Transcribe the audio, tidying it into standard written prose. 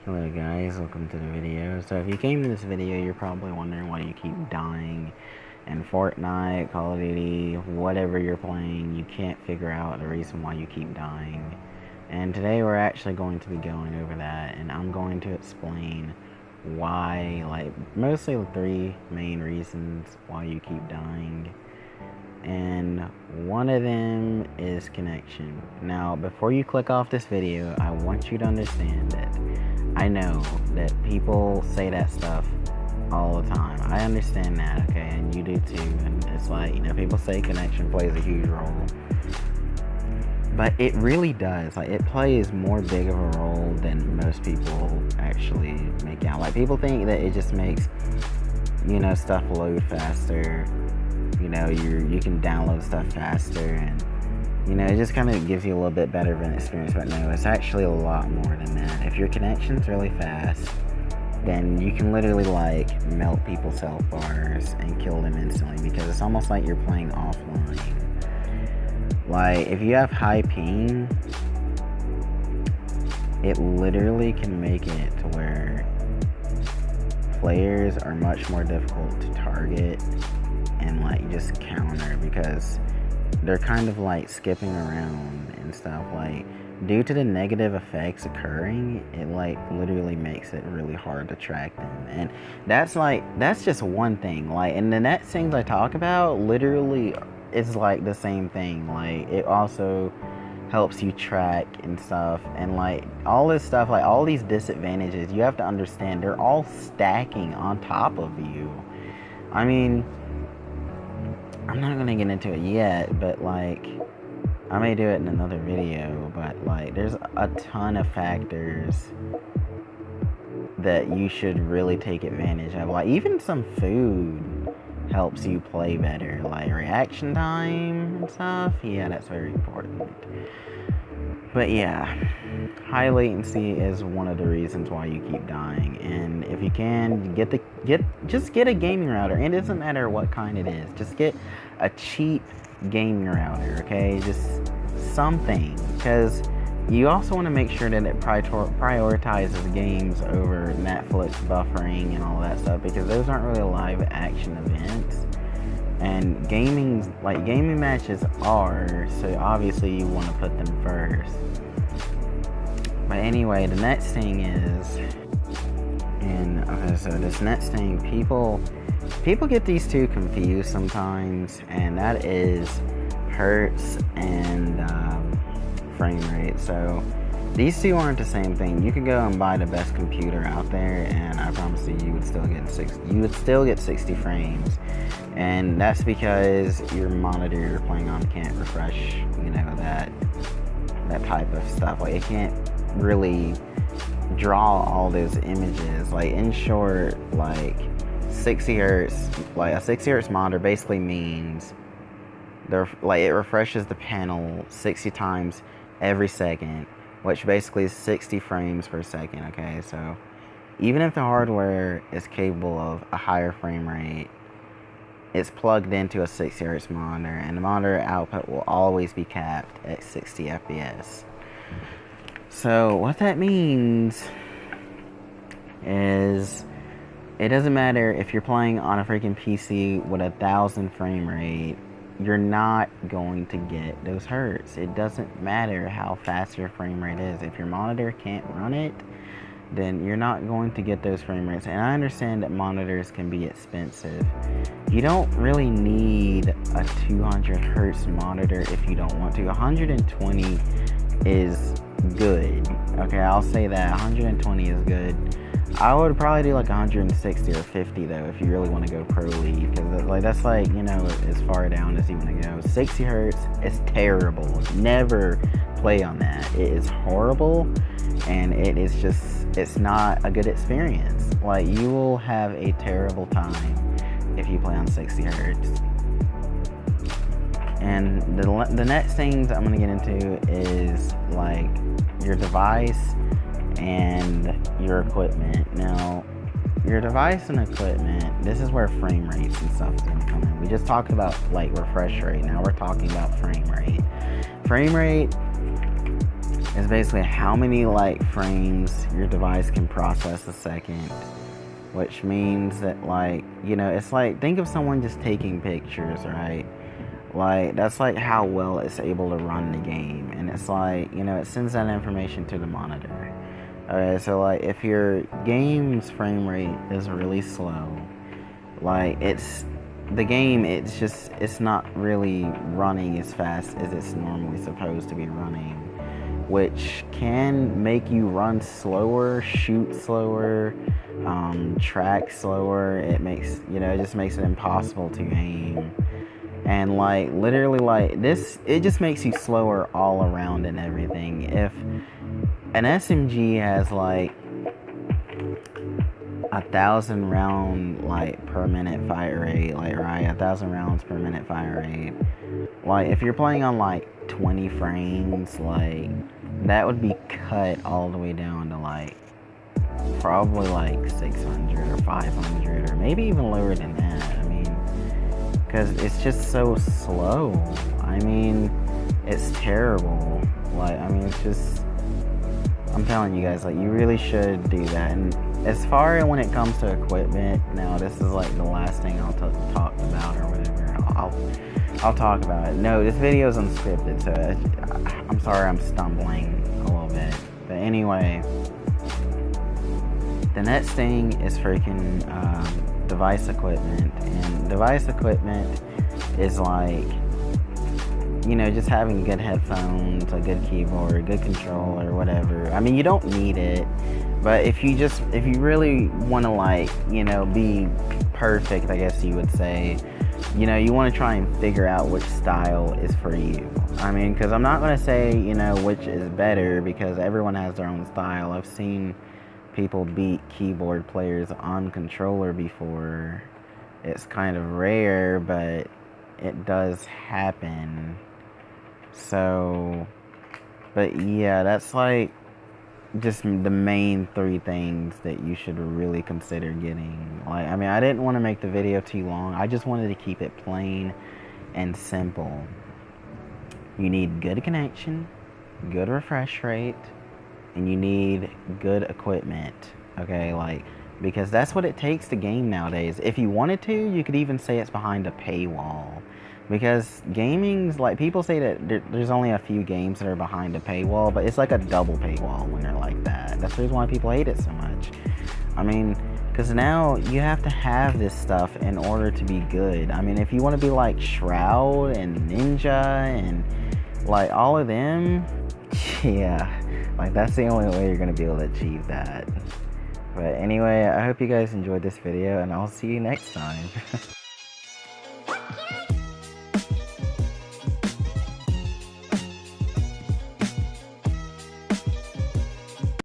Hello guys, welcome to the video. So if you came to this video, you're probably wondering why you keep dying in Fortnite, Call of Duty, whatever you're playing. You can't figure out the reason why you keep dying. And today we're actually going to be going over that, and I'm going to explain why, mostly the three main reasons why you keep dying. And one of them is connection. Now, before you click off this video, I want you to understand that I know that people say that stuff all the time. I understand that, okay, and you do too. And it's like, people say connection plays a huge role. But it really does. It plays more big of a role than most people actually make out. People think that it just makes, stuff load faster. You can download stuff faster, and it just kind of gives you a little bit better of an experience. But no, it's actually a lot more than that. If your connection's really fast, then you can literally melt people's health bars and kill them instantly, because it's almost like you're playing offline. If you have high ping, it literally can make it to where players are much more difficult to target and just counter, because they're kind of skipping around and stuff. Due to the negative effects occurring, it literally makes it really hard to track them. And that's just one thing. And the next things I talk about literally is the same thing. It also helps you track and stuff, and all this stuff, all these disadvantages, you have to understand they're all stacking on top of you. I mean, I'm not gonna get into it yet, but I may do it in another video, but there's a ton of factors that you should really take advantage of. Even some food helps you play better, reaction time and stuff. Yeah, that's very important. But yeah, high latency is one of the reasons why you keep dying. And if you can just get a gaming router. It doesn't matter what kind it is. Just get a cheap gaming router, okay? Just something, because you also want to make sure that it prioritizes games over Netflix buffering and all that stuff, because those aren't really live action events. And gaming matches are, so obviously you want to put them first. But anyway, the next thing is, so this next thing, people get these two confused sometimes, and that is hertz and frame rate. So these two aren't the same thing. You could go and buy the best computer out there, and I promise you would still get 60 frames. And that's because your monitor you're playing on can't refresh, that type of stuff. It can't really draw all those images. In short, 60 hertz, a 60 hertz monitor basically means it refreshes the panel 60 times every second, which basically is 60 frames per second, okay? So even if the hardware is capable of a higher frame rate, it's plugged into a 60 hertz monitor, and the monitor output will always be capped at 60 FPS. So what that means is it doesn't matter if you're playing on a freaking PC with 1,000 frame rate, you're not going to get those hertz. It doesn't matter how fast your frame rate is. If your monitor can't run it, then you're not going to get those frame rates. And I understand that monitors can be expensive. You don't really need a 200 hertz monitor if you don't want to. 120 is good. Okay, I'll say that 120 is good. I would probably do 160 or 50 though, if you really want to go pro league, because that's as far down as you want to go. 60 hertz is terrible. Never play on that. It is horrible, and it's not a good experience. You will have a terrible time if you play on 60 hertz. And the next things I'm gonna get into is your device and your equipment. Now, your device and equipment, this is where frame rates and stuff is gonna come in. We just talked about refresh rate. Now we're talking about frame rate. Frame rate is basically how many like frames your device can process a second, which means that, like, you know, it's like, think of someone just taking pictures, right? Like, that's like how well it's able to run the game. And it's like, you know, it sends that information to the monitor. Alright, so like if your game's frame rate is really slow, like it's not really running as fast as it's normally supposed to be running, which can make you run slower, shoot slower, track slower. It makes, you know, it just makes it impossible to aim. And like literally like this, it just makes you slower all around and everything. If an SMG has like 1,000 round like per minute fire rate, like, right, 1,000 rounds per minute fire rate, like if you're playing on like 20 frames, like that would be cut all the way down to like probably like 600 or 500 or maybe even lower than that. I mean, because it's just so slow. I mean, it's terrible. Like, I mean, it's just, I'm telling you guys, like, you really should do that. And as far as when it comes to equipment, now this is like the last thing I'll talk about or whatever. I'll talk about it. No, this video is unscripted, so I'm sorry I'm stumbling a little bit. But anyway, the next thing is freaking device equipment. And device equipment is like, you know, just having good headphones, a good keyboard, good controller, whatever. I mean, you don't need it, but if you really want to, like, you know, be perfect, I guess you would say, you know, you want to try and figure out which style is for you. I mean, because I'm not going to say, you know, which is better, because everyone has their own style. I've seen people beat keyboard players on controller before. It's kind of rare, but it does happen. So, but yeah, that's like just the main 3 things that you should really consider getting. Like, I mean, I didn't want to make the video too long. I just wanted to keep it plain and simple. You need good connection, good refresh rate, and you need good equipment. Okay, like, because that's what it takes to game nowadays. If you wanted to, you could even say it's behind a paywall. Because gaming's, like, people say that there's only a few games that are behind a paywall, but it's like a double paywall when they're like that. That's the reason why people hate it so much. I mean, because now you have to have this stuff in order to be good. I mean, if you want to be like Shroud and Ninja and like all of them, yeah, like that's the only way you're going to be able to achieve that. But anyway, I hope you guys enjoyed this video, and I'll see you next time.